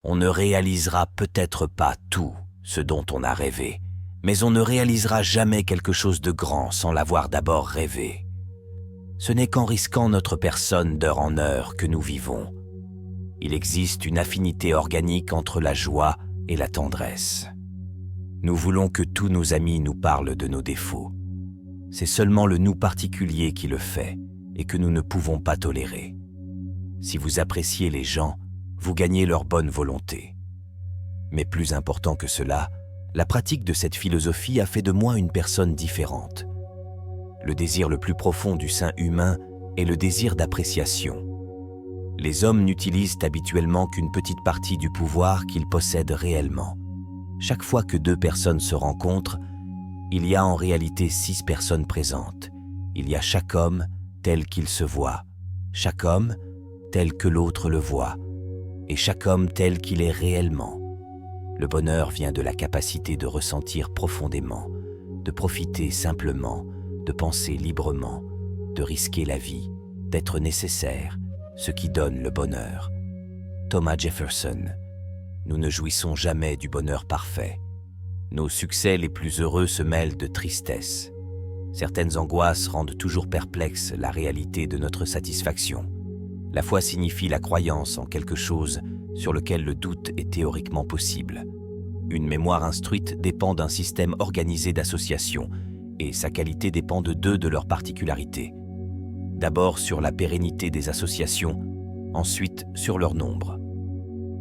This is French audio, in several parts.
On ne réalisera peut-être pas tout ce dont on a rêvé, mais on ne réalisera jamais quelque chose de grand sans l'avoir d'abord rêvé. Ce n'est qu'en risquant notre personne d'heure en heure que nous vivons. Il existe une affinité organique entre la joie et la tendresse. Nous voulons que tous nos amis nous parlent de nos défauts. C'est seulement le nous particulier qui le fait et que nous ne pouvons pas tolérer. Si vous appréciez les gens, vous gagnez leur bonne volonté. Mais plus important que cela, la pratique de cette philosophie a fait de moi une personne différente. Le désir le plus profond du sein humain est le désir d'appréciation. Les hommes n'utilisent habituellement qu'une petite partie du pouvoir qu'ils possèdent réellement. Chaque fois que 2 personnes se rencontrent, il y a en réalité 6 personnes présentes. Il y a chaque homme tel qu'il se voit, chaque homme tel que l'autre le voit, et chaque homme tel qu'il est réellement. Le bonheur vient de la capacité de ressentir profondément, de profiter simplement, de penser librement, de risquer la vie, d'être nécessaire, ce qui donne le bonheur. Thomas Jefferson. Nous ne jouissons jamais du bonheur parfait. Nos succès les plus heureux se mêlent de tristesse. Certaines angoisses rendent toujours perplexe la réalité de notre satisfaction. La foi signifie la croyance en quelque chose sur lequel le doute est théoriquement possible. Une mémoire instruite dépend d'un système organisé d'associations, et sa qualité dépend de 2 de leurs particularités. D'abord sur la pérennité des associations, ensuite sur leur nombre.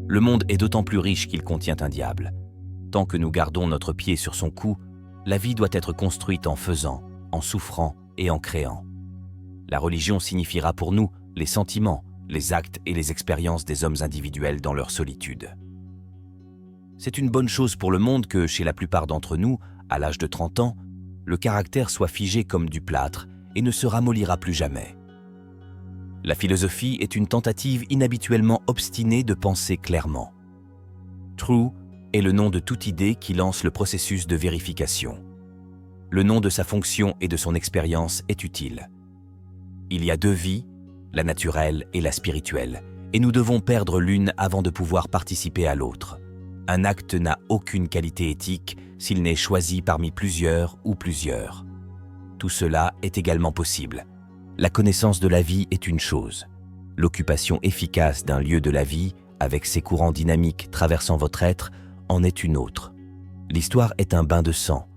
Le monde est d'autant plus riche qu'il contient un diable. Tant que nous gardons notre pied sur son cou, la vie doit être construite en faisant, en souffrant et en créant. La religion signifiera pour nous les sentiments, les actes et les expériences des hommes individuels dans leur solitude. C'est une bonne chose pour le monde que, chez la plupart d'entre nous, à l'âge de 30 ans, le caractère soit figé comme du plâtre et ne se ramollira plus jamais. La philosophie est une tentative inhabituellement obstinée de penser clairement. True est le nom de toute idée qui lance le processus de vérification. Le nom de sa fonction et de son expérience est utile. Il y a 2 vies, la naturelle et la spirituelle, et nous devons perdre l'une avant de pouvoir participer à l'autre. Un acte n'a aucune qualité éthique s'il n'est choisi parmi plusieurs ou plusieurs. Tout cela est également possible. La connaissance de la vie est une chose. L'occupation efficace d'un lieu de la vie, avec ses courants dynamiques traversant votre être, en est une autre. L'histoire est un bain de sang.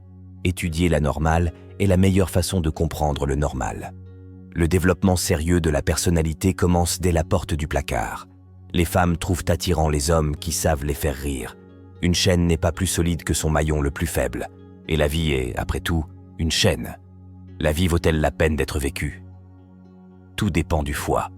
Étudier la normale est la meilleure façon de comprendre le normal. Le développement sérieux de la personnalité commence dès la porte du placard. Les femmes trouvent attirants les hommes qui savent les faire rire. Une chaîne n'est pas plus solide que son maillon le plus faible. Et la vie est, après tout, une chaîne. La vie vaut-elle la peine d'être vécue? Tout dépend du foie.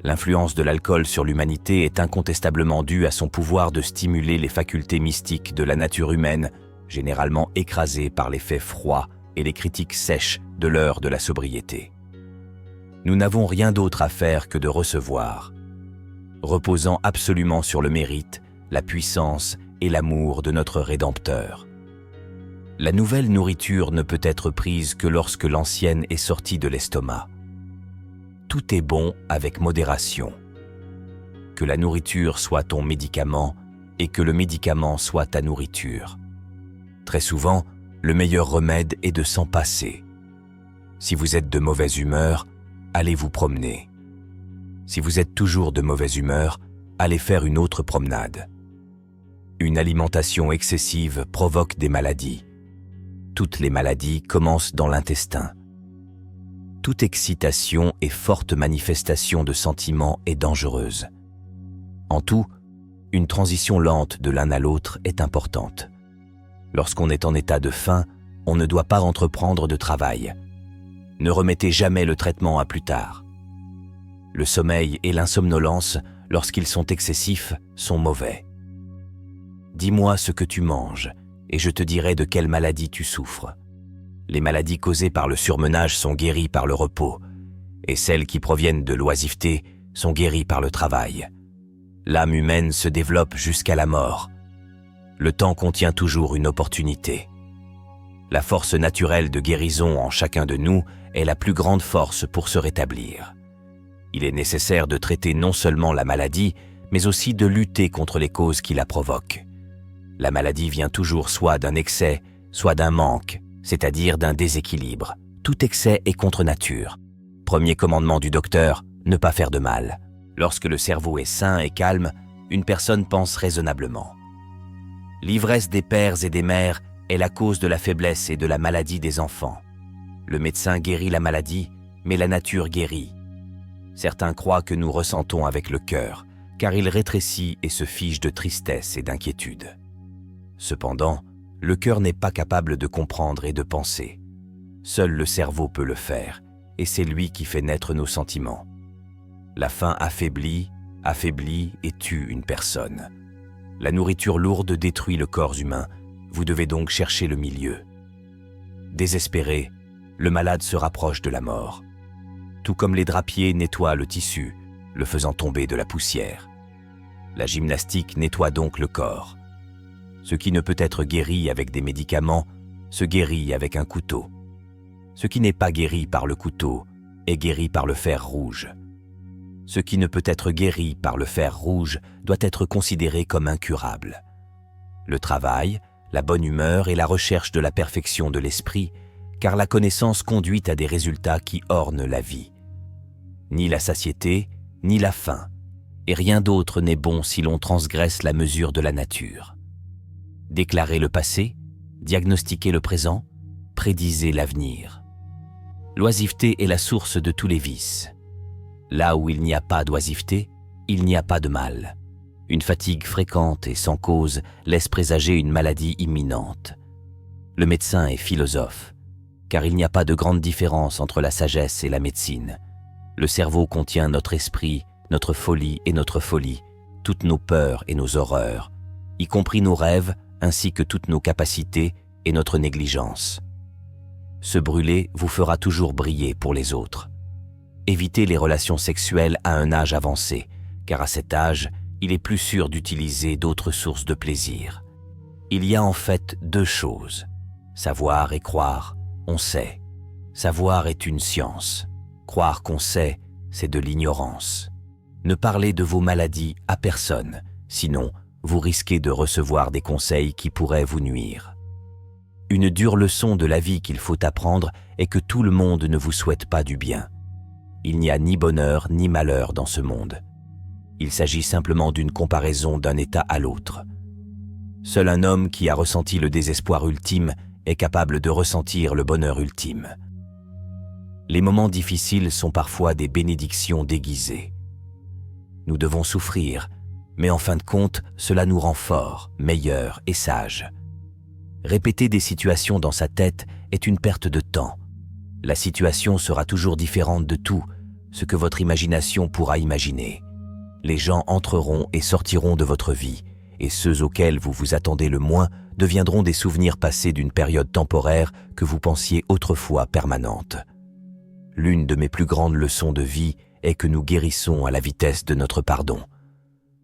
L'influence de l'alcool sur l'humanité est incontestablement due à son pouvoir de stimuler les facultés mystiques de la nature humaine, généralement écrasées par l'effet froid et les critiques sèches de l'heure de la sobriété. Nous n'avons rien d'autre à faire que de recevoir, reposant absolument sur le mérite, la puissance et l'amour de notre Rédempteur. La nouvelle nourriture ne peut être prise que lorsque l'ancienne est sortie de l'estomac. Tout est bon avec modération. Que la nourriture soit ton médicament et que le médicament soit ta nourriture. Très souvent, le meilleur remède est de s'en passer. Si vous êtes de mauvaise humeur, allez vous promener. Si vous êtes toujours de mauvaise humeur, allez faire une autre promenade. Une alimentation excessive provoque des maladies. Toutes les maladies commencent dans l'intestin. Toute excitation et forte manifestation de sentiments est dangereuse. En tout, une transition lente de l'un à l'autre est importante. Lorsqu'on est en état de faim, on ne doit pas entreprendre de travail. Ne remettez jamais le traitement à plus tard. Le sommeil et l'insomnolence, lorsqu'ils sont excessifs, sont mauvais. Dis-moi ce que tu manges, et je te dirai de quelle maladie tu souffres. Les maladies causées par le surmenage sont guéries par le repos, et celles qui proviennent de l'oisiveté sont guéries par le travail. L'âme humaine se développe jusqu'à la mort. Le temps contient toujours une opportunité. La force naturelle de guérison en chacun de nous est la plus grande force pour se rétablir. Il est nécessaire de traiter non seulement la maladie, mais aussi de lutter contre les causes qui la provoquent. La maladie vient toujours soit d'un excès, soit d'un manque, c'est-à-dire d'un déséquilibre. Tout excès est contre nature. Premier commandement du docteur, ne pas faire de mal. Lorsque le cerveau est sain et calme, une personne pense raisonnablement. L'ivresse des pères et des mères est la cause de la faiblesse et de la maladie des enfants. Le médecin guérit la maladie, mais la nature guérit. Certains croient que nous ressentons avec le cœur, car il rétrécit et se fige de tristesse et d'inquiétude. Cependant, le cœur n'est pas capable de comprendre et de penser. Seul le cerveau peut le faire, et c'est lui qui fait naître nos sentiments. La faim affaiblit et tue une personne. La nourriture lourde détruit le corps humain, vous devez donc chercher le milieu. Désespéré, le malade se rapproche de la mort. Tout comme les drapiers nettoient le tissu, le faisant tomber de la poussière. La gymnastique nettoie donc le corps. Ce qui ne peut être guéri avec des médicaments se guérit avec un couteau. Ce qui n'est pas guéri par le couteau est guéri par le fer rouge. Ce qui ne peut être guéri par le fer rouge doit être considéré comme incurable. Le travail, la bonne humeur et la recherche de la perfection de l'esprit, car la connaissance conduit à des résultats qui ornent la vie. Ni la satiété, ni la faim, et rien d'autre n'est bon si l'on transgresse la mesure de la nature. Déclarez le passé, diagnostiquez le présent, prédisez l'avenir. L'oisiveté est la source de tous les vices. Là où il n'y a pas d'oisiveté, il n'y a pas de mal. Une fatigue fréquente et sans cause laisse présager une maladie imminente. Le médecin est philosophe, car il n'y a pas de grande différence entre la sagesse et la médecine. Le cerveau contient notre esprit, notre folie et notre folie, toutes nos peurs et nos horreurs, y compris nos rêves ainsi que toutes nos capacités et notre négligence. Se brûler vous fera toujours briller pour les autres. Évitez les relations sexuelles à un âge avancé, car à cet âge, il est plus sûr d'utiliser d'autres sources de plaisir. Il y a en fait deux choses. Savoir et croire, on sait. Savoir est une science. Croire qu'on sait, c'est de l'ignorance. Ne parlez de vos maladies à personne, sinon vous risquez de recevoir des conseils qui pourraient vous nuire. Une dure leçon de la vie qu'il faut apprendre est que tout le monde ne vous souhaite pas du bien. Il n'y a ni bonheur ni malheur dans ce monde. Il s'agit simplement d'une comparaison d'un état à l'autre. Seul un homme qui a ressenti le désespoir ultime est capable de ressentir le bonheur ultime. Les moments difficiles sont parfois des bénédictions déguisées. Nous devons souffrir, mais en fin de compte, cela nous rend forts, meilleurs et sages. Répéter des situations dans sa tête est une perte de temps. La situation sera toujours différente de tout ce que votre imagination pourra imaginer. Les gens entreront et sortiront de votre vie, et ceux auxquels vous vous attendez le moins deviendront des souvenirs passés d'une période temporaire que vous pensiez autrefois permanente. L'une de mes plus grandes leçons de vie est que nous guérissons à la vitesse de notre pardon.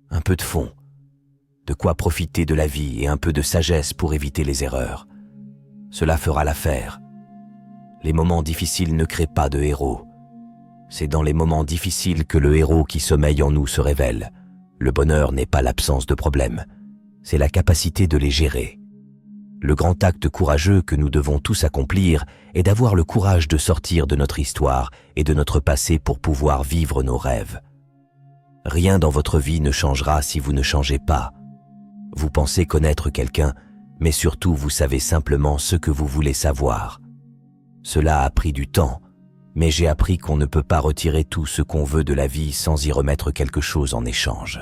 Un peu de fond, de quoi profiter de la vie et un peu de sagesse pour éviter les erreurs. Cela fera l'affaire. Les moments difficiles ne créent pas de héros. C'est dans les moments difficiles que le héros qui sommeille en nous se révèle. Le bonheur n'est pas l'absence de problèmes, c'est la capacité de les gérer. Le grand acte courageux que nous devons tous accomplir est d'avoir le courage de sortir de notre histoire et de notre passé pour pouvoir vivre nos rêves. Rien dans votre vie ne changera si vous ne changez pas. Vous pensez connaître quelqu'un, mais surtout vous savez simplement ce que vous voulez savoir. Cela a pris du temps, mais j'ai appris qu'on ne peut pas retirer tout ce qu'on veut de la vie sans y remettre quelque chose en échange.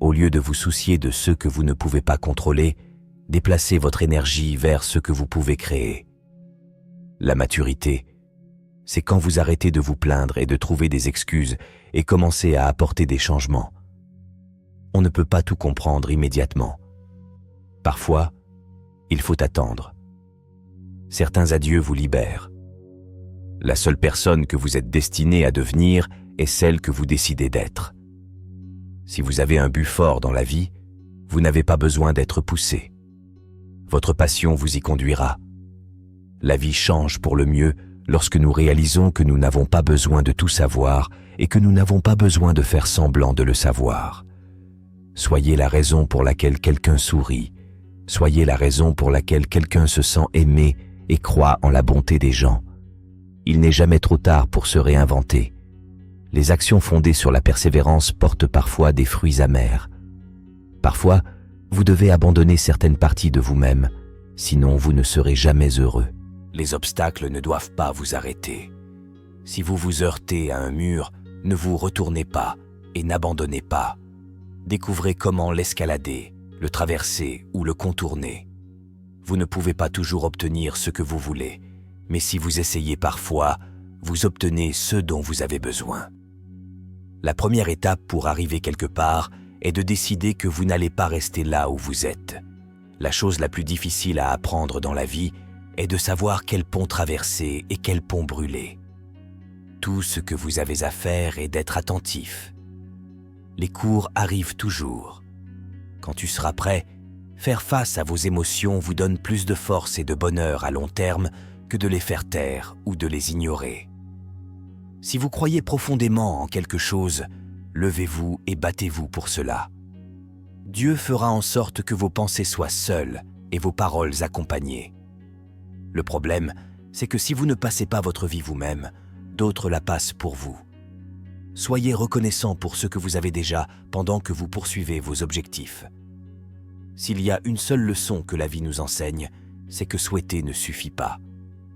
Au lieu de vous soucier de ce que vous ne pouvez pas contrôler, déplacez votre énergie vers ce que vous pouvez créer. La maturité, c'est quand vous arrêtez de vous plaindre et de trouver des excuses et commencez à apporter des changements. On ne peut pas tout comprendre immédiatement. Parfois, il faut attendre. Certains adieux vous libèrent. La seule personne que vous êtes destiné à devenir est celle que vous décidez d'être. Si vous avez un but fort dans la vie, vous n'avez pas besoin d'être poussé. Votre passion vous y conduira. La vie change pour le mieux lorsque nous réalisons que nous n'avons pas besoin de tout savoir et que nous n'avons pas besoin de faire semblant de le savoir. Soyez la raison pour laquelle quelqu'un sourit. Soyez la raison pour laquelle quelqu'un se sent aimé et croit en la bonté des gens. Il n'est jamais trop tard pour se réinventer. Les actions fondées sur la persévérance portent parfois des fruits amers. Parfois, vous devez abandonner certaines parties de vous-même, sinon vous ne serez jamais heureux. Les obstacles ne doivent pas vous arrêter. Si vous vous heurtez à un mur, ne vous retournez pas et n'abandonnez pas. Découvrez comment l'escalader, le traverser ou le contourner. Vous ne pouvez pas toujours obtenir ce que vous voulez, mais si vous essayez parfois, vous obtenez ce dont vous avez besoin. La première étape pour arriver quelque part est de décider que vous n'allez pas rester là où vous êtes. La chose la plus difficile à apprendre dans la vie est de savoir quel pont traverser et quel pont brûler. Tout ce que vous avez à faire est d'être attentif. Les cours arrivent toujours. Quand tu seras prêt, faire face à vos émotions vous donne plus de force et de bonheur à long terme que de les faire taire ou de les ignorer. Si vous croyez profondément en quelque chose, levez-vous et battez-vous pour cela. Dieu fera en sorte que vos pensées soient seules et vos paroles accompagnées. Le problème, c'est que si vous ne passez pas votre vie vous-même, d'autres la passent pour vous. Soyez reconnaissant pour ce que vous avez déjà pendant que vous poursuivez vos objectifs. S'il y a une seule leçon que la vie nous enseigne, c'est que souhaiter ne suffit pas.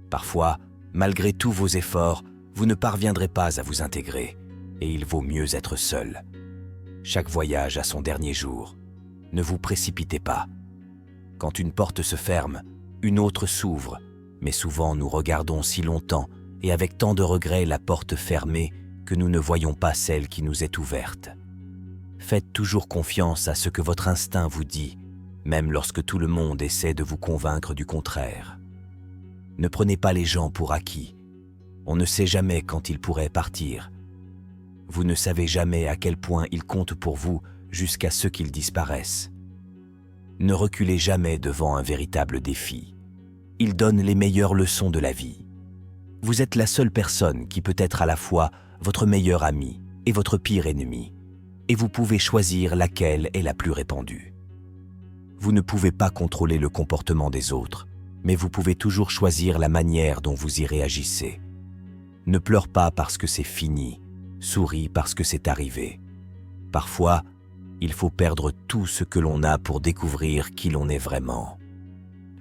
Parfois, malgré tous vos efforts, vous ne parviendrez pas à vous intégrer, et il vaut mieux être seul. Chaque voyage a son dernier jour. Ne vous précipitez pas. Quand une porte se ferme, une autre s'ouvre, mais souvent nous regardons si longtemps et avec tant de regrets la porte fermée que nous ne voyons pas celle qui nous est ouverte. Faites toujours confiance à ce que votre instinct vous dit, même lorsque tout le monde essaie de vous convaincre du contraire. Ne prenez pas les gens pour acquis. On ne sait jamais quand ils pourraient partir. Vous ne savez jamais à quel point ils comptent pour vous jusqu'à ce qu'ils disparaissent. Ne reculez jamais devant un véritable défi. Il donne les meilleures leçons de la vie. Vous êtes la seule personne qui peut être à la fois votre meilleur ami et votre pire ennemi, et vous pouvez choisir laquelle est la plus répandue. Vous ne pouvez pas contrôler le comportement des autres, mais vous pouvez toujours choisir la manière dont vous y réagissez. Ne pleure pas parce que c'est fini, souris parce que c'est arrivé. Parfois, il faut perdre tout ce que l'on a pour découvrir qui l'on est vraiment.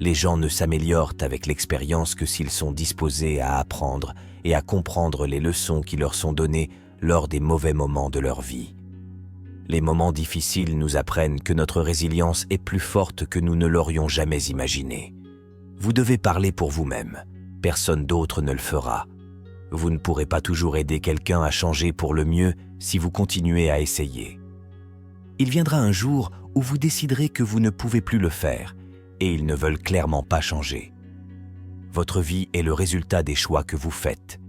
Les gens ne s'améliorent avec l'expérience que s'ils sont disposés à apprendre et à comprendre les leçons qui leur sont données lors des mauvais moments de leur vie. Les moments difficiles nous apprennent que notre résilience est plus forte que nous ne l'aurions jamais imaginé. Vous devez parler pour vous-même. Personne d'autre ne le fera. Vous ne pourrez pas toujours aider quelqu'un à changer pour le mieux si vous continuez à essayer. Il viendra un jour où vous déciderez que vous ne pouvez plus le faire et ils ne veulent clairement pas changer. Votre vie est le résultat des choix que vous faites.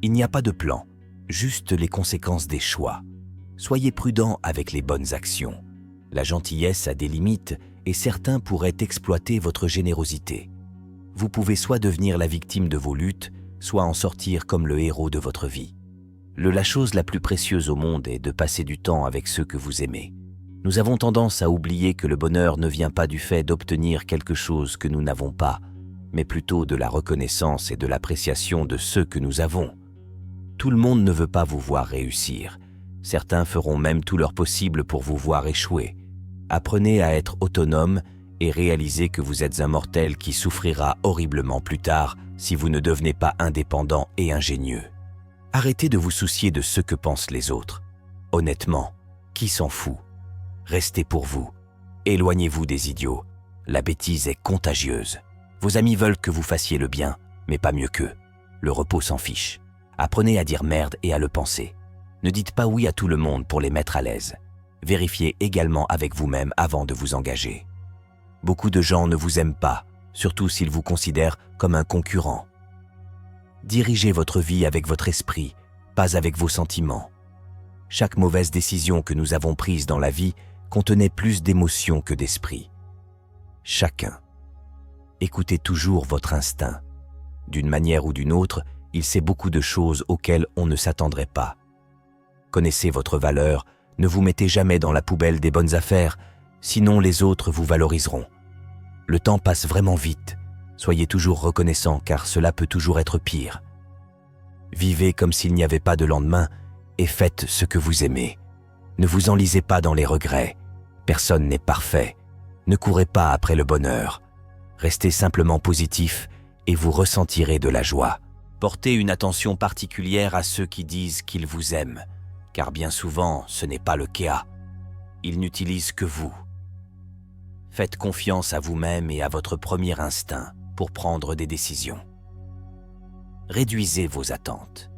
Il n'y a pas de plan, juste les conséquences des choix. Soyez prudent avec les bonnes actions. La gentillesse a des limites et certains pourraient exploiter votre générosité. Vous pouvez soit devenir la victime de vos luttes, soit en sortir comme le héros de votre vie. La chose la plus précieuse au monde est de passer du temps avec ceux que vous aimez. Nous avons tendance à oublier que le bonheur ne vient pas du fait d'obtenir quelque chose que nous n'avons pas, mais plutôt de la reconnaissance et de l'appréciation de ceux que nous avons. Tout le monde ne veut pas vous voir réussir. Certains feront même tout leur possible pour vous voir échouer. Apprenez à être autonome et réalisez que vous êtes un mortel qui souffrira horriblement plus tard si vous ne devenez pas indépendant et ingénieux. Arrêtez de vous soucier de ce que pensent les autres. Honnêtement, qui s'en fout? Restez pour vous. Éloignez-vous des idiots. La bêtise est contagieuse. Vos amis veulent que vous fassiez le bien, mais pas mieux qu'eux. Le repos s'en fiche. Apprenez à dire merde et à le penser. Ne dites pas oui à tout le monde pour les mettre à l'aise. Vérifiez également avec vous-même avant de vous engager. Beaucoup de gens ne vous aiment pas, surtout s'ils vous considèrent comme un concurrent. Dirigez votre vie avec votre esprit, pas avec vos sentiments. Chaque mauvaise décision que nous avons prise dans la vie contenait plus d'émotions que d'esprit. Chacun. Écoutez toujours votre instinct. D'une manière ou d'une autre, il sait beaucoup de choses auxquelles on ne s'attendrait pas. Connaissez votre valeur, ne vous mettez jamais dans la poubelle des bonnes affaires, sinon les autres vous valoriseront. Le temps passe vraiment vite, soyez toujours reconnaissant car cela peut toujours être pire. Vivez comme s'il n'y avait pas de lendemain et faites ce que vous aimez. Ne vous enlisez pas dans les regrets, personne n'est parfait. Ne courez pas après le bonheur. Restez simplement positif et vous ressentirez de la joie. Portez une attention particulière à ceux qui disent qu'ils vous aiment, car bien souvent ce n'est pas le cas. Ils n'utilisent que vous. Faites confiance à vous-même et à votre premier instinct pour prendre des décisions. Réduisez vos attentes.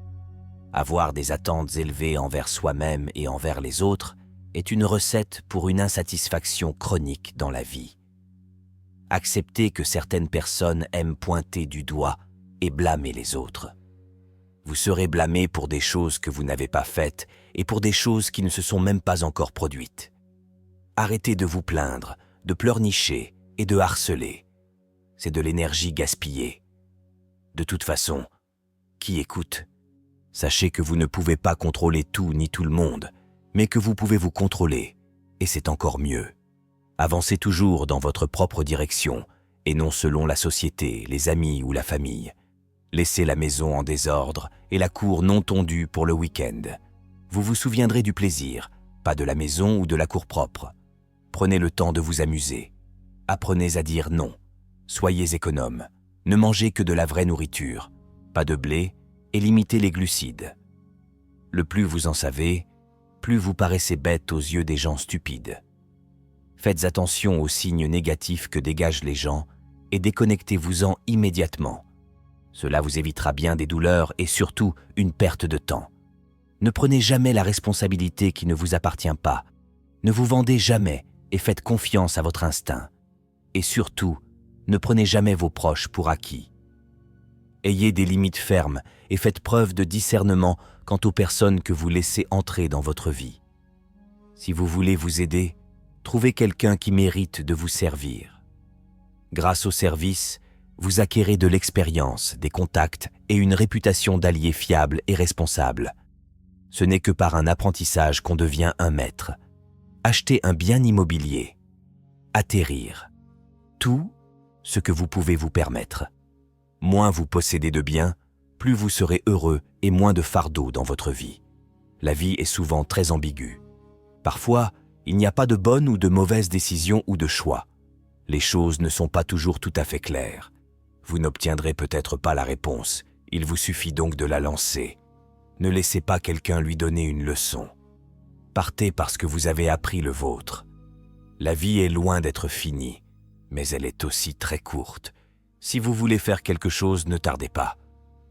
Avoir des attentes élevées envers soi-même et envers les autres est une recette pour une insatisfaction chronique dans la vie. Acceptez que certaines personnes aiment pointer du doigt et blâmer les autres. Vous serez blâmé pour des choses que vous n'avez pas faites et pour des choses qui ne se sont même pas encore produites. Arrêtez de vous plaindre, de pleurnicher et de harceler. C'est de l'énergie gaspillée. De toute façon, qui écoute? Sachez que vous ne pouvez pas contrôler tout ni tout le monde, mais que vous pouvez vous contrôler, et c'est encore mieux. Avancez toujours dans votre propre direction, et non selon la société, les amis ou la famille. Laissez la maison en désordre et la cour non tondue pour le week-end. Vous vous souviendrez du plaisir, pas de la maison ou de la cour propre. Prenez le temps de vous amuser. Apprenez à dire non. Soyez économe. Ne mangez que de la vraie nourriture, pas de blé, et limitez les glucides. Le plus vous en savez, plus vous paraissez bête aux yeux des gens stupides. Faites attention aux signes négatifs que dégagent les gens et déconnectez-vous-en immédiatement. Cela vous évitera bien des douleurs et surtout une perte de temps. Ne prenez jamais la responsabilité qui ne vous appartient pas. Ne vous vendez jamais et faites confiance à votre instinct. Et surtout, ne prenez jamais vos proches pour acquis. Ayez des limites fermes et faites preuve de discernement quant aux personnes que vous laissez entrer dans votre vie. Si vous voulez vous aider, trouvez quelqu'un qui mérite de vous servir. Grâce au service, vous acquérez de l'expérience, des contacts et une réputation d'allié fiable et responsable. Ce n'est que par un apprentissage qu'on devient un maître. Achetez un bien immobilier. Atterrir. Tout ce que vous pouvez vous permettre. Moins vous possédez de biens, plus vous serez heureux et moins de fardeau dans votre vie. La vie est souvent très ambiguë. Parfois, il n'y a pas de bonne ou de mauvaise décision ou de choix. Les choses ne sont pas toujours tout à fait claires. Vous n'obtiendrez peut-être pas la réponse, il vous suffit donc de la lancer. Ne laissez pas quelqu'un lui donner une leçon. Partez parce que vous avez appris le vôtre. La vie est loin d'être finie, mais elle est aussi très courte. Si vous voulez faire quelque chose, ne tardez pas.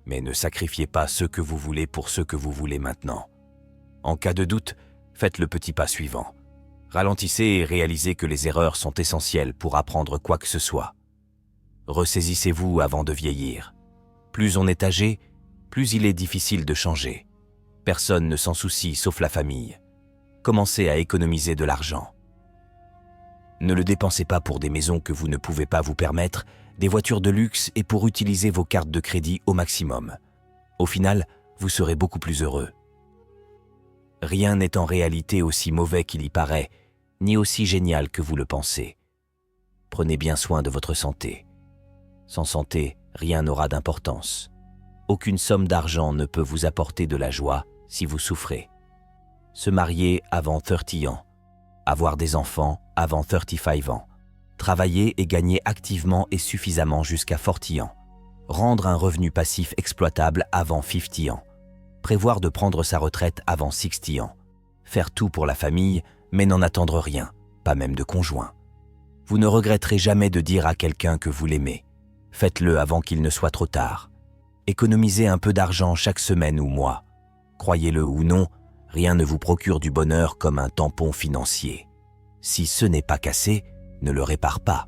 Mais ne sacrifiez pas ce que vous voulez pour ce que vous voulez maintenant. En cas de doute, faites le petit pas suivant. Ralentissez et réalisez que les erreurs sont essentielles pour apprendre quoi que ce soit. Ressaisissez-vous avant de vieillir. Plus on est âgé, plus il est difficile de changer. Personne ne s'en soucie sauf la famille. Commencez à économiser de l'argent. Ne le dépensez pas pour des maisons que vous ne pouvez pas vous permettre, des voitures de luxe et pour utiliser vos cartes de crédit au maximum. Au final, vous serez beaucoup plus heureux. Rien n'est en réalité aussi mauvais qu'il y paraît, ni aussi génial que vous le pensez. Prenez bien soin de votre santé. Sans santé, rien n'aura d'importance. Aucune somme d'argent ne peut vous apporter de la joie si vous souffrez. Se marier avant 30 ans. Avoir des enfants avant 35 ans. Travailler et gagner activement et suffisamment jusqu'à 40 ans. Rendre un revenu passif exploitable avant 50 ans. Prévoir de prendre sa retraite avant 60 ans. Faire tout pour la famille, mais n'en attendre rien, pas même de conjoint. Vous ne regretterez jamais de dire à quelqu'un que vous l'aimez. Faites-le avant qu'il ne soit trop tard. Économisez un peu d'argent chaque semaine ou mois. Croyez-le ou non, rien ne vous procure du bonheur comme un tampon financier. Si ce n'est pas cassé, ne le répare pas.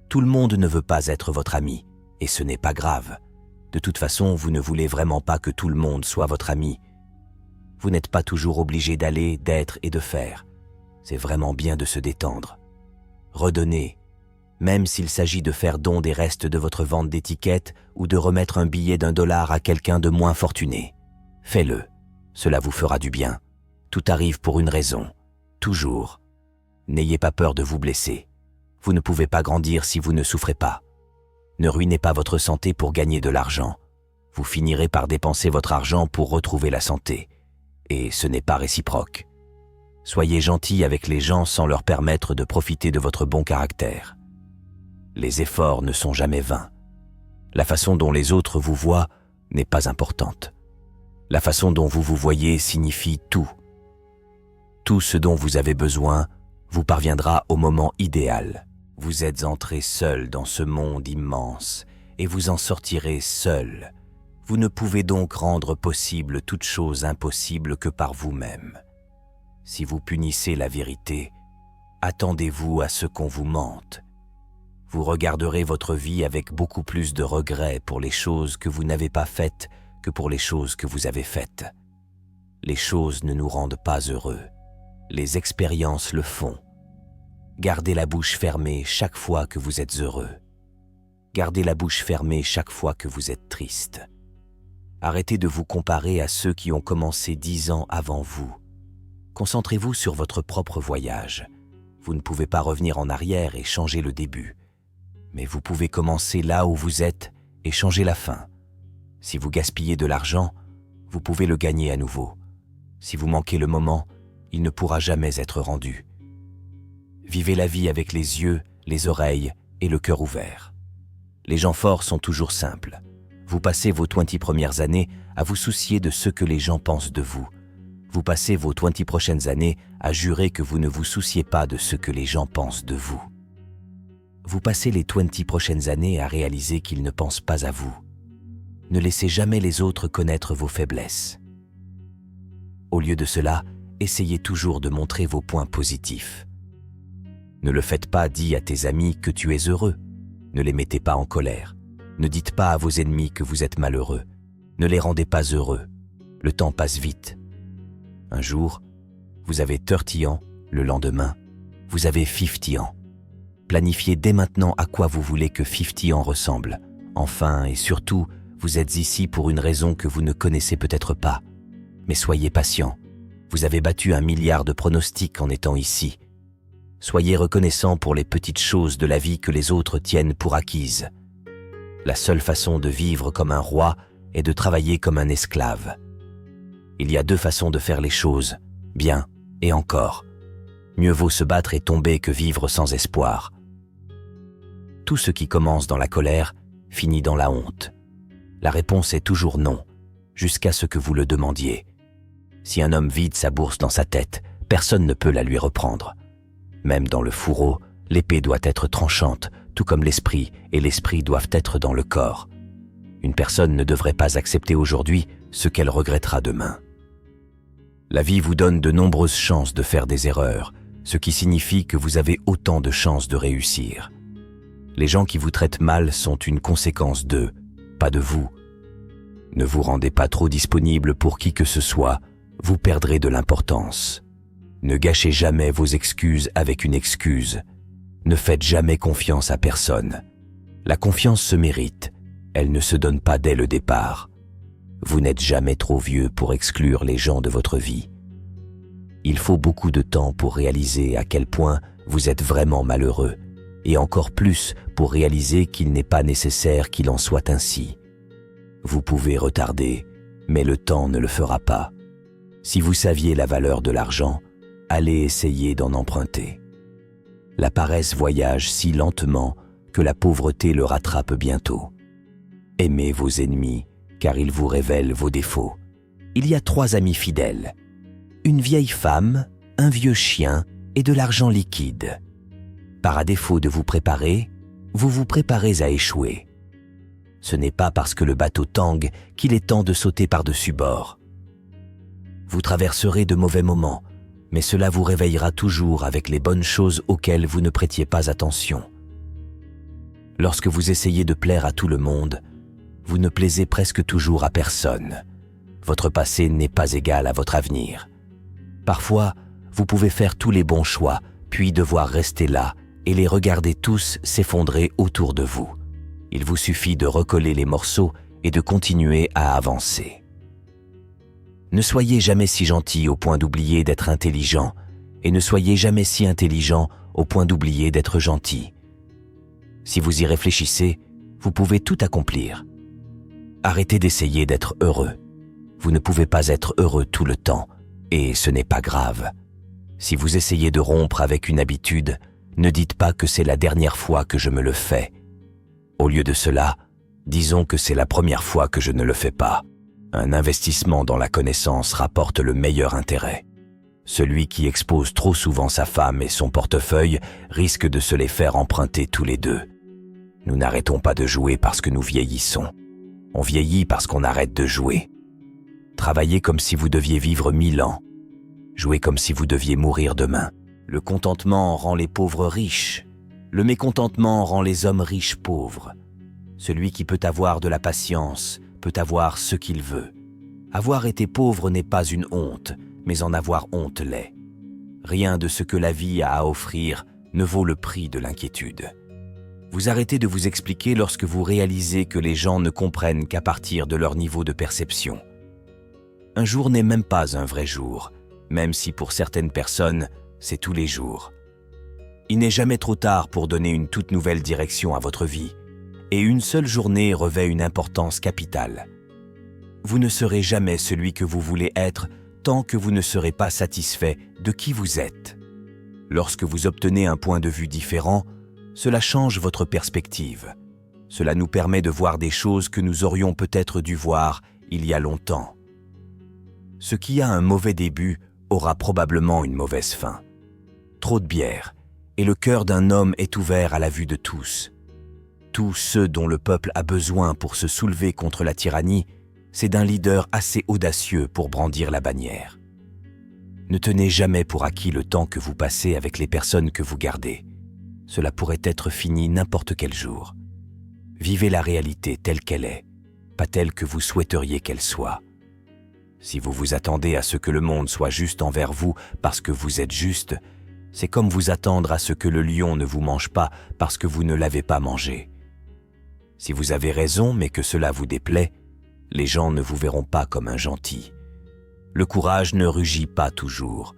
Tout le monde ne veut pas être votre ami, et ce n'est pas grave. De toute façon, vous ne voulez vraiment pas que tout le monde soit votre ami. Vous n'êtes pas toujours obligé d'aller, d'être et de faire. C'est vraiment bien de se détendre. Redonnez, même s'il s'agit de faire don des restes de votre vente d'étiquettes ou de remettre un billet d'1 $ à quelqu'un de moins fortuné. Faites-le, cela vous fera du bien. Tout arrive pour une raison, toujours. N'ayez pas peur de vous blesser. Vous ne pouvez pas grandir si vous ne souffrez pas. Ne ruinez pas votre santé pour gagner de l'argent. Vous finirez par dépenser votre argent pour retrouver la santé. Et ce n'est pas réciproque. Soyez gentil avec les gens sans leur permettre de profiter de votre bon caractère. Les efforts ne sont jamais vains. La façon dont les autres vous voient n'est pas importante. La façon dont vous vous voyez signifie tout. Tout ce dont vous avez besoin vous parviendra au moment idéal. Vous êtes entré seul dans ce monde immense et vous en sortirez seul. Vous ne pouvez donc rendre possible toute chose impossible que par vous-même. Si vous punissez la vérité, attendez-vous à ce qu'on vous mente. Vous regarderez votre vie avec beaucoup plus de regrets pour les choses que vous n'avez pas faites que pour les choses que vous avez faites. Les choses ne nous rendent pas heureux. Les expériences le font. Gardez la bouche fermée chaque fois que vous êtes heureux. Gardez la bouche fermée chaque fois que vous êtes triste. Arrêtez de vous comparer à ceux qui ont commencé 10 ans avant vous. Concentrez-vous sur votre propre voyage. Vous ne pouvez pas revenir en arrière et changer le début. Mais vous pouvez commencer là où vous êtes et changer la fin. Si vous gaspillez de l'argent, vous pouvez le gagner à nouveau. Si vous manquez le moment, il ne pourra jamais être rendu. Vivez la vie avec les yeux, les oreilles et le cœur ouvert. Les gens forts sont toujours simples. Vous passez vos 20 premières années à vous soucier de ce que les gens pensent de vous. Vous passez vos 20 prochaines années à jurer que vous ne vous souciez pas de ce que les gens pensent de vous. Vous passez les 20 prochaines années à réaliser qu'ils ne pensent pas à vous. Ne laissez jamais les autres connaître vos faiblesses. Au lieu de cela, essayez toujours de montrer vos points positifs. Ne le faites pas, dis à tes amis que tu es heureux. Ne les mettez pas en colère. Ne dites pas à vos ennemis que vous êtes malheureux. Ne les rendez pas heureux. Le temps passe vite. Un jour, vous avez 30 ans, le lendemain, vous avez 50 ans. Planifiez dès maintenant à quoi vous voulez que 50 ans ressemble. Enfin et surtout, vous êtes ici pour une raison que vous ne connaissez peut-être pas. Mais soyez patient. Vous avez battu 1 milliard de pronostics en étant ici. Soyez reconnaissant pour les petites choses de la vie que les autres tiennent pour acquises. La seule façon de vivre comme un roi est de travailler comme un esclave. Il y a 2 façons de faire les choses, bien et encore. Mieux vaut se battre et tomber que vivre sans espoir. Tout ce qui commence dans la colère finit dans la honte. La réponse est toujours non, jusqu'à ce que vous le demandiez. Si un homme vide sa bourse dans sa tête, personne ne peut la lui reprendre. Même dans le fourreau, l'épée doit être tranchante, tout comme l'esprit, et l'esprit doivent être dans le corps. Une personne ne devrait pas accepter aujourd'hui ce qu'elle regrettera demain. La vie vous donne de nombreuses chances de faire des erreurs, ce qui signifie que vous avez autant de chances de réussir. Les gens qui vous traitent mal sont une conséquence d'eux, pas de vous. Ne vous rendez pas trop disponible pour qui que ce soit, vous perdrez de l'importance. Ne gâchez jamais vos excuses avec une excuse. Ne faites jamais confiance à personne. La confiance se mérite, elle ne se donne pas dès le départ. Vous n'êtes jamais trop vieux pour exclure les gens de votre vie. Il faut beaucoup de temps pour réaliser à quel point vous êtes vraiment malheureux, et encore plus pour réaliser qu'il n'est pas nécessaire qu'il en soit ainsi. Vous pouvez retarder, mais le temps ne le fera pas. Si vous saviez la valeur de l'argent, allez essayer d'en emprunter. La paresse voyage si lentement que la pauvreté le rattrape bientôt. Aimez vos ennemis, car ils vous révèlent vos défauts. Il y a 3 amis fidèles. Une vieille femme, un vieux chien et de l'argent liquide. Par défaut de vous préparer, vous vous préparez à échouer. Ce n'est pas parce que le bateau tangue qu'il est temps de sauter par-dessus bord. Vous traverserez de mauvais moments, mais cela vous réveillera toujours avec les bonnes choses auxquelles vous ne prêtiez pas attention. Lorsque vous essayez de plaire à tout le monde, vous ne plaisez presque toujours à personne. Votre passé n'est pas égal à votre avenir. Parfois, vous pouvez faire tous les bons choix, puis devoir rester là et les regarder tous s'effondrer autour de vous. Il vous suffit de recoller les morceaux et de continuer à avancer. Ne soyez jamais si gentil au point d'oublier d'être intelligent, et ne soyez jamais si intelligent au point d'oublier d'être gentil. Si vous y réfléchissez, vous pouvez tout accomplir. Arrêtez d'essayer d'être heureux. Vous ne pouvez pas être heureux tout le temps, et ce n'est pas grave. Si vous essayez de rompre avec une habitude, ne dites pas que c'est la dernière fois que je me le fais. Au lieu de cela, disons que c'est la première fois que je ne le fais pas. Un investissement dans la connaissance rapporte le meilleur intérêt. Celui qui expose trop souvent sa femme et son portefeuille risque de se les faire emprunter tous les deux. Nous n'arrêtons pas de jouer parce que nous vieillissons. On vieillit parce qu'on arrête de jouer. Travaillez comme si vous deviez vivre 1000 ans. Jouez comme si vous deviez mourir demain. Le contentement rend les pauvres riches. Le mécontentement rend les hommes riches pauvres. Celui qui peut avoir de la patience peut avoir ce qu'il veut. Avoir été pauvre n'est pas une honte, mais en avoir honte l'est. Rien de ce que la vie a à offrir ne vaut le prix de l'inquiétude. Vous arrêtez de vous expliquer lorsque vous réalisez que les gens ne comprennent qu'à partir de leur niveau de perception. Un jour n'est même pas un vrai jour, même si pour certaines personnes, c'est tous les jours. Il n'est jamais trop tard pour donner une toute nouvelle direction à votre vie, et une seule journée revêt une importance capitale. Vous ne serez jamais celui que vous voulez être tant que vous ne serez pas satisfait de qui vous êtes. Lorsque vous obtenez un point de vue différent, cela change votre perspective. Cela nous permet de voir des choses que nous aurions peut-être dû voir il y a longtemps. Ce qui a un mauvais début aura probablement une mauvaise fin. Trop de bière, et le cœur d'un homme est ouvert à la vue de tous. Tous ceux dont le peuple a besoin pour se soulever contre la tyrannie, c'est d'un leader assez audacieux pour brandir la bannière. Ne tenez jamais pour acquis le temps que vous passez avec les personnes que vous gardez. Cela pourrait être fini n'importe quel jour. Vivez la réalité telle qu'elle est, pas telle que vous souhaiteriez qu'elle soit. Si vous vous attendez à ce que le monde soit juste envers vous parce que vous êtes juste, c'est comme vous attendre à ce que le lion ne vous mange pas parce que vous ne l'avez pas mangé. Si vous avez raison mais que cela vous déplaît, les gens ne vous verront pas comme un gentil. Le courage ne rugit pas toujours.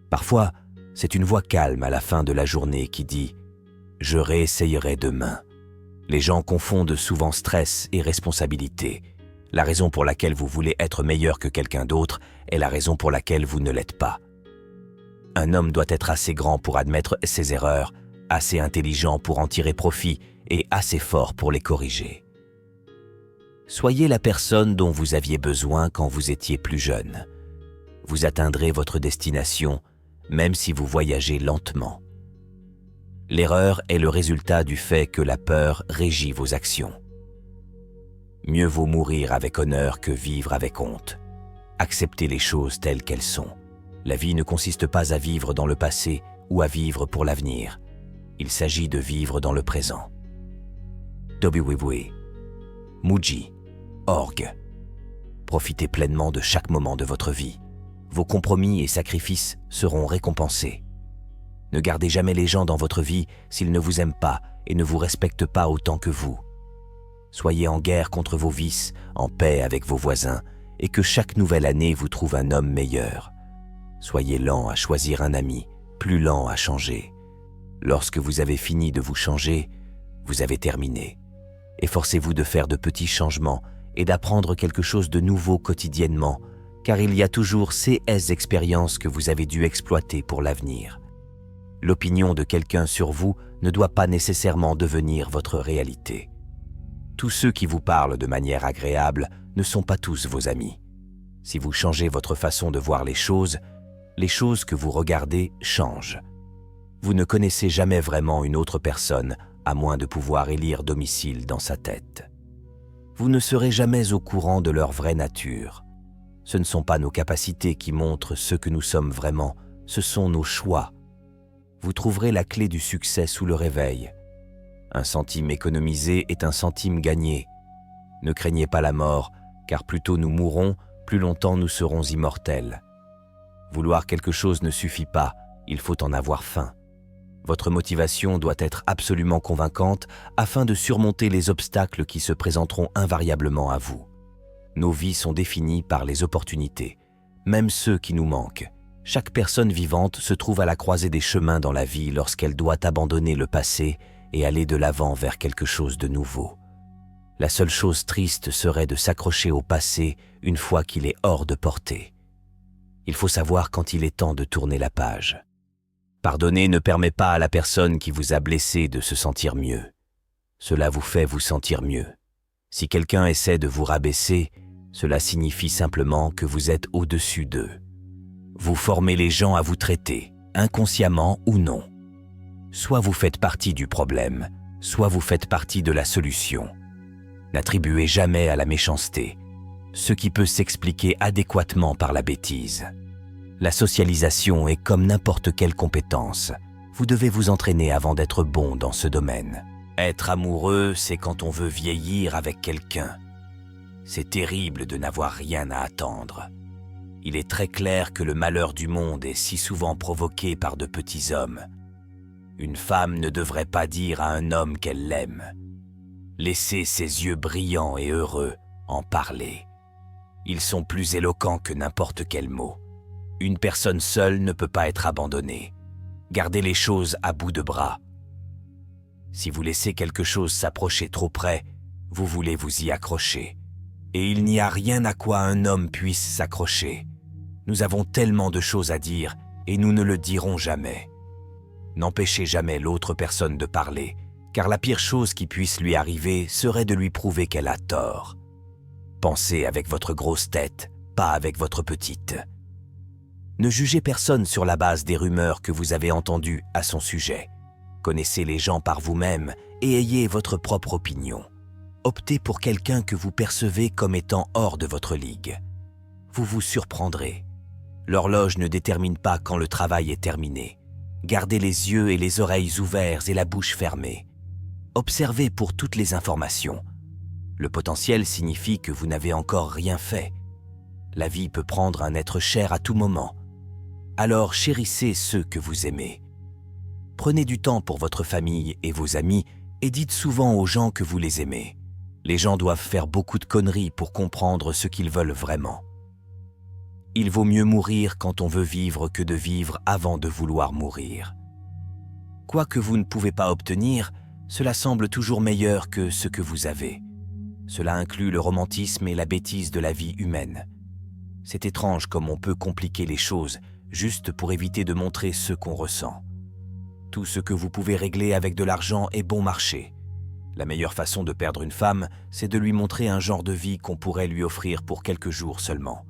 Parfois, c'est une voix calme à la fin de la journée qui dit « Je réessayerai demain ». Les gens confondent souvent stress et responsabilité. La raison pour laquelle vous voulez être meilleur que quelqu'un d'autre est la raison pour laquelle vous ne l'êtes pas. Un homme doit être assez grand pour admettre ses erreurs, assez intelligent pour en tirer profit et assez fort pour les corriger. Soyez la personne dont vous aviez besoin quand vous étiez plus jeune. Vous atteindrez votre destination, même si vous voyagez lentement. L'erreur est le résultat du fait que la peur régit vos actions. Mieux vaut mourir avec honneur que vivre avec honte. Acceptez les choses telles qu'elles sont. La vie ne consiste pas à vivre dans le passé ou à vivre pour l'avenir. Il s'agit de vivre dans le présent. Tobiwibwe, Muji, Org. Profitez pleinement de chaque moment de votre vie. Vos compromis et sacrifices seront récompensés. Ne gardez jamais les gens dans votre vie s'ils ne vous aiment pas et ne vous respectent pas autant que vous. Soyez en guerre contre vos vices, en paix avec vos voisins, et que chaque nouvelle année vous trouve un homme meilleur. Soyez lent à choisir un ami, plus lent à changer. Lorsque vous avez fini de vous changer, vous avez terminé. Efforcez-vous de faire de petits changements et d'apprendre quelque chose de nouveau quotidiennement, car il y a toujours ces expériences que vous avez dû exploiter pour l'avenir. L'opinion de quelqu'un sur vous ne doit pas nécessairement devenir votre réalité. Tous ceux qui vous parlent de manière agréable ne sont pas tous vos amis. Si vous changez votre façon de voir les choses que vous regardez changent. Vous ne connaissez jamais vraiment une autre personne, à moins de pouvoir élire domicile dans sa tête. Vous ne serez jamais au courant de leur vraie nature. Ce ne sont pas nos capacités qui montrent ce que nous sommes vraiment, ce sont nos choix. Vous trouverez la clé du succès sous le réveil. Un centime économisé est un centime gagné. Ne craignez pas la mort, car plus tôt nous mourrons, plus longtemps nous serons immortels. Vouloir quelque chose ne suffit pas, il faut en avoir faim. Votre motivation doit être absolument convaincante afin de surmonter les obstacles qui se présenteront invariablement à vous. Nos vies sont définies par les opportunités, même ceux qui nous manquent. Chaque personne vivante se trouve à la croisée des chemins dans la vie lorsqu'elle doit abandonner le passé et aller de l'avant vers quelque chose de nouveau. La seule chose triste serait de s'accrocher au passé une fois qu'il est hors de portée. Il faut savoir quand il est temps de tourner la page. Pardonner ne permet pas à la personne qui vous a blessé de se sentir mieux. Cela vous fait vous sentir mieux. Si quelqu'un essaie de vous rabaisser, cela signifie simplement que vous êtes au-dessus d'eux. Vous formez les gens à vous traiter, inconsciemment ou non. Soit vous faites partie du problème, soit vous faites partie de la solution. N'attribuez jamais à la méchanceté, ce qui peut s'expliquer adéquatement par la bêtise. La socialisation est comme n'importe quelle compétence. Vous devez vous entraîner avant d'être bon dans ce domaine. Être amoureux, c'est quand on veut vieillir avec quelqu'un. C'est terrible de n'avoir rien à attendre. Il est très clair que le malheur du monde est si souvent provoqué par de petits hommes. Une femme ne devrait pas dire à un homme qu'elle l'aime. Laissez ses yeux brillants et heureux en parler. Ils sont plus éloquents que n'importe quel mot. Une personne seule ne peut pas être abandonnée. Gardez les choses à bout de bras. Si vous laissez quelque chose s'approcher trop près, vous voulez vous y accrocher. Et il n'y a rien à quoi un homme puisse s'accrocher. Nous avons tellement de choses à dire et nous ne le dirons jamais. N'empêchez jamais l'autre personne de parler, car la pire chose qui puisse lui arriver serait de lui prouver qu'elle a tort. Pensez avec votre grosse tête, pas avec votre petite. Ne jugez personne sur la base des rumeurs que vous avez entendues à son sujet. Connaissez les gens par vous-même et ayez votre propre opinion. Optez pour quelqu'un que vous percevez comme étant hors de votre ligue. Vous vous surprendrez. L'horloge ne détermine pas quand le travail est terminé. Gardez les yeux et les oreilles ouverts et la bouche fermée. Observez pour toutes les informations. Le potentiel signifie que vous n'avez encore rien fait. La vie peut prendre un être cher à tout moment. Alors chérissez ceux que vous aimez. Prenez du temps pour votre famille et vos amis et dites souvent aux gens que vous les aimez. Les gens doivent faire beaucoup de conneries pour comprendre ce qu'ils veulent vraiment. Il vaut mieux mourir quand on veut vivre que de vivre avant de vouloir mourir. Quoi que vous ne pouvez pas obtenir, cela semble toujours meilleur que ce que vous avez. Cela inclut le romantisme et la bêtise de la vie humaine. C'est étrange comme on peut compliquer les choses juste pour éviter de montrer ce qu'on ressent. Tout ce que vous pouvez régler avec de l'argent est bon marché. La meilleure façon de perdre une femme, c'est de lui montrer un genre de vie qu'on pourrait lui offrir pour quelques jours seulement.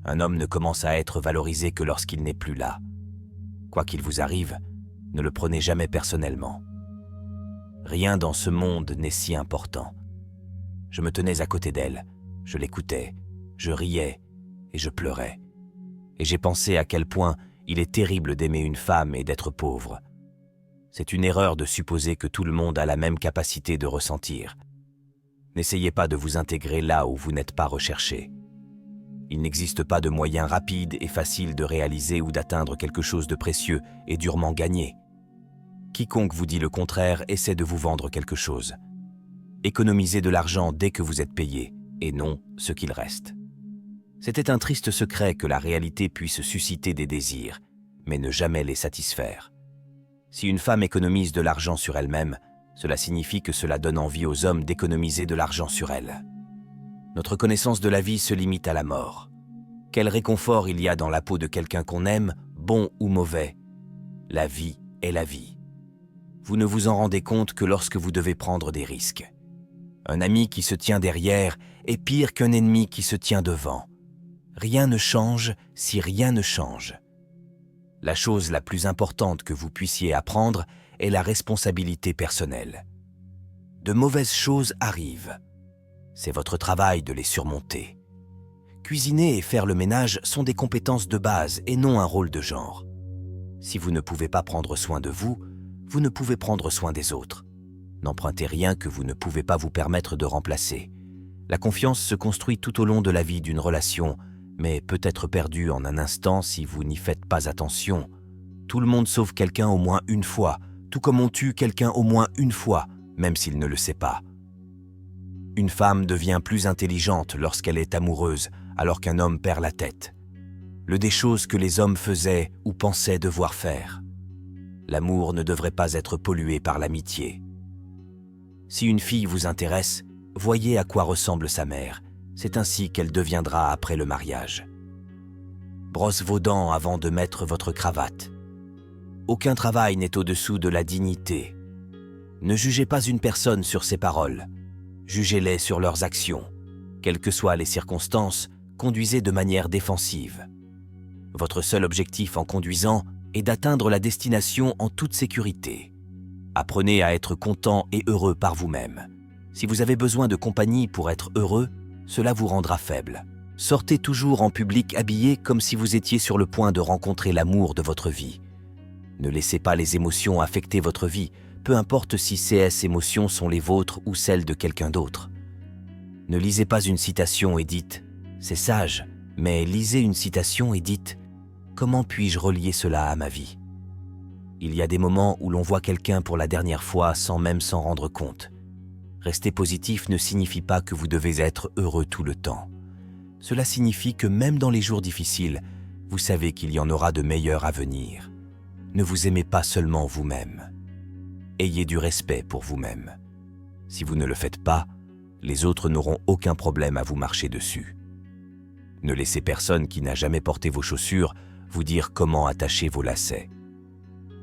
Un homme ne commence à être valorisé que lorsqu'il n'est plus là. Quoi qu'il vous arrive, ne le prenez jamais personnellement. Rien dans ce monde n'est si important. Je me tenais à côté d'elle, je l'écoutais, je riais et je pleurais. Et j'ai pensé à quel point il est terrible d'aimer une femme et d'être pauvre. C'est une erreur de supposer que tout le monde a la même capacité de ressentir. N'essayez pas de vous intégrer là où vous n'êtes pas recherché. Il n'existe pas de moyen rapide et facile de réaliser ou d'atteindre quelque chose de précieux et durement gagné. Quiconque vous dit le contraire essaie de vous vendre quelque chose. Économisez de l'argent dès que vous êtes payé, et non ce qu'il reste. C'était un triste secret que la réalité puisse susciter des désirs, mais ne jamais les satisfaire. Si une femme économise de l'argent sur elle-même, cela signifie que cela donne envie aux hommes d'économiser de l'argent sur elle. Notre connaissance de la vie se limite à la mort. Quel réconfort il y a dans la peau de quelqu'un qu'on aime, bon ou mauvais. La vie est la vie. Vous ne vous en rendez compte que lorsque vous devez prendre des risques. Un ami qui se tient derrière est pire qu'un ennemi qui se tient devant. Rien ne change si rien ne change. La chose la plus importante que vous puissiez apprendre est la responsabilité personnelle. De mauvaises choses arrivent. C'est votre travail de les surmonter. Cuisiner et faire le ménage sont des compétences de base et non un rôle de genre. Si vous ne pouvez pas prendre soin de vous, vous ne pouvez prendre soin des autres. N'empruntez rien que vous ne pouvez pas vous permettre de remplacer. La confiance se construit tout au long de la vie d'une relation, mais peut être perdue en un instant si vous n'y faites pas attention. Tout le monde sauve quelqu'un au moins une fois, tout comme on tue quelqu'un au moins une fois, même s'il ne le sait pas. Une femme devient plus intelligente lorsqu'elle est amoureuse, alors qu'un homme perd la tête. le des choses que les hommes faisaient ou pensaient devoir faire. L'amour ne devrait pas être pollué par l'amitié. Si une fille vous intéresse, voyez à quoi ressemble sa mère. C'est ainsi qu'elle deviendra après le mariage. Brosse vos dents avant de mettre votre cravate. Aucun travail n'est au-dessous de la dignité. Ne jugez pas une personne sur ses paroles. Jugez-les sur leurs actions. Quelles que soient les circonstances, conduisez de manière défensive. Votre seul objectif en conduisant est d'atteindre la destination en toute sécurité. Apprenez à être content et heureux par vous-même. Si vous avez besoin de compagnie pour être heureux, cela vous rendra faible. Sortez toujours en public habillé comme si vous étiez sur le point de rencontrer l'amour de votre vie. Ne laissez pas les émotions affecter votre vie, peu importe si ces émotions sont les vôtres ou celles de quelqu'un d'autre. Ne lisez pas une citation et dites « c'est sage », mais lisez une citation et dites « comment puis-je relier cela à ma vie ?» Il y a des moments où l'on voit quelqu'un pour la dernière fois sans même s'en rendre compte. Rester positif ne signifie pas que vous devez être heureux tout le temps. Cela signifie que même dans les jours difficiles, vous savez qu'il y en aura de meilleurs à venir. Ne vous aimez pas seulement vous-même. Ayez du respect pour vous-même. Si vous ne le faites pas, les autres n'auront aucun problème à vous marcher dessus. Ne laissez personne qui n'a jamais porté vos chaussures vous dire comment attacher vos lacets.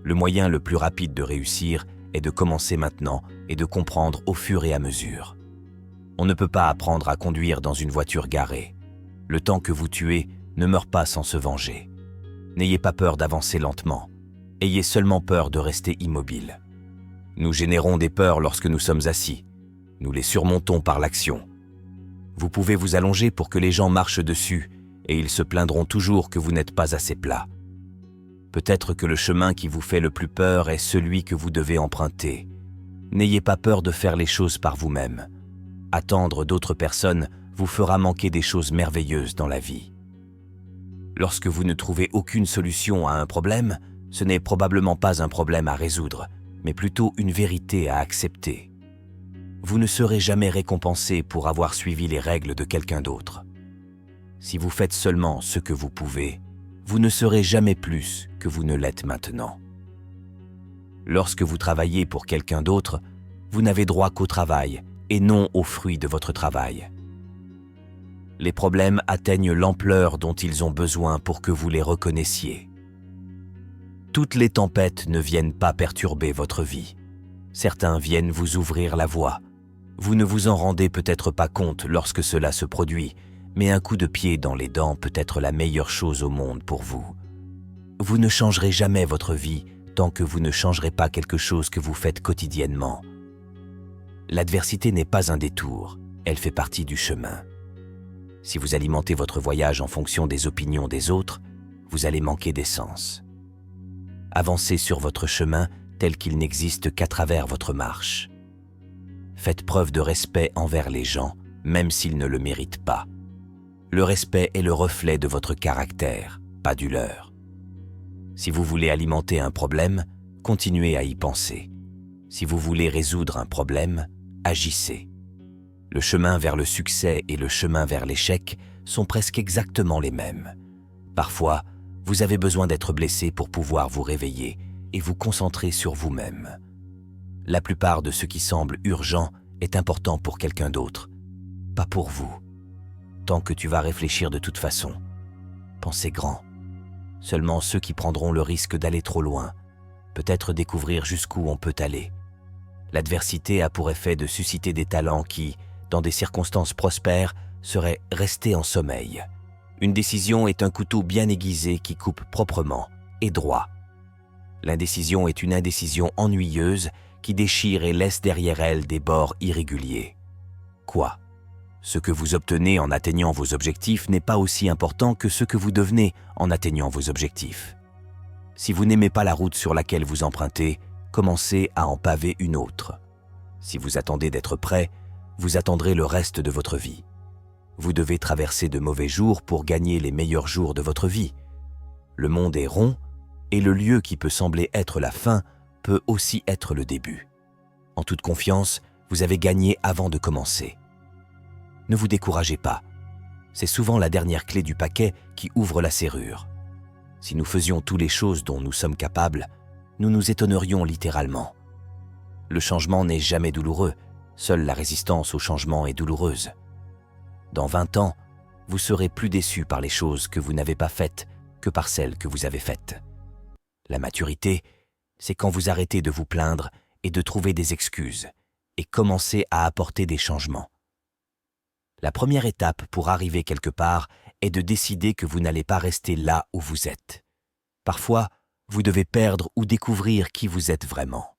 Le moyen le plus rapide de réussir est de commencer maintenant et de comprendre au fur et à mesure. On ne peut pas apprendre à conduire dans une voiture garée. Le temps que vous tuez ne meurt pas sans se venger. N'ayez pas peur d'avancer lentement. Ayez seulement peur de rester immobile. Nous générons des peurs lorsque nous sommes assis. Nous les surmontons par l'action. Vous pouvez vous allonger pour que les gens marchent dessus et ils se plaindront toujours que vous n'êtes pas assez plat. Peut-être que le chemin qui vous fait le plus peur est celui que vous devez emprunter. N'ayez pas peur de faire les choses par vous-même. Attendre d'autres personnes vous fera manquer des choses merveilleuses dans la vie. Lorsque vous ne trouvez aucune solution à un problème, ce n'est probablement pas un problème à résoudre, mais plutôt une vérité à accepter. Vous ne serez jamais récompensé pour avoir suivi les règles de quelqu'un d'autre. Si vous faites seulement ce que vous pouvez, vous ne serez jamais plus que vous ne l'êtes maintenant. Lorsque vous travaillez pour quelqu'un d'autre, vous n'avez droit qu'au travail et non aux fruits de votre travail. Les problèmes atteignent l'ampleur dont ils ont besoin pour que vous les reconnaissiez. Toutes les tempêtes ne viennent pas perturber votre vie. Certains viennent vous ouvrir la voie. Vous ne vous en rendez peut-être pas compte lorsque cela se produit, mais un coup de pied dans les dents peut être la meilleure chose au monde pour vous. Vous ne changerez jamais votre vie tant que vous ne changerez pas quelque chose que vous faites quotidiennement. L'adversité n'est pas un détour, elle fait partie du chemin. Si vous alimentez votre voyage en fonction des opinions des autres, vous allez manquer d'essence. Avancez sur votre chemin tel qu'il n'existe qu'à travers votre marche. Faites preuve de respect envers les gens, même s'ils ne le méritent pas. Le respect est le reflet de votre caractère, pas du leur. Si vous voulez alimenter un problème, continuez à y penser. Si vous voulez résoudre un problème, agissez. Le chemin vers le succès et le chemin vers l'échec sont presque exactement les mêmes. Parfois, vous avez besoin d'être blessé pour pouvoir vous réveiller et vous concentrer sur vous-même. La plupart de ce qui semble urgent est important pour quelqu'un d'autre, pas pour vous. Tant que tu vas réfléchir de toute façon, pensez grand. Seulement ceux qui prendront le risque d'aller trop loin, peut-être découvrir jusqu'où on peut aller. L'adversité a pour effet de susciter des talents qui, dans des circonstances prospères, seraient restés en sommeil. Une décision est un couteau bien aiguisé qui coupe proprement et droit. L'indécision est une indécision ennuyeuse qui déchire et laisse derrière elle des bords irréguliers. Quoi ? Ce que vous obtenez en atteignant vos objectifs n'est pas aussi important que ce que vous devenez en atteignant vos objectifs. Si vous n'aimez pas la route sur laquelle vous empruntez, commencez à en paver une autre. Si vous attendez d'être prêt, vous attendrez le reste de votre vie. Vous devez traverser de mauvais jours pour gagner les meilleurs jours de votre vie. Le monde est rond et le lieu qui peut sembler être la fin peut aussi être le début. En toute confiance, vous avez gagné avant de commencer. Ne vous découragez pas. C'est souvent la dernière clé du paquet qui ouvre la serrure. Si nous faisions toutes les choses dont nous sommes capables, nous nous étonnerions littéralement. Le changement n'est jamais douloureux, seule la résistance au changement est douloureuse. Dans 20 ans, vous serez plus déçu par les choses que vous n'avez pas faites que par celles que vous avez faites. La maturité, c'est quand vous arrêtez de vous plaindre et de trouver des excuses et commencez à apporter des changements. La première étape pour arriver quelque part est de décider que vous n'allez pas rester là où vous êtes. Parfois, vous devez perdre ou découvrir qui vous êtes vraiment.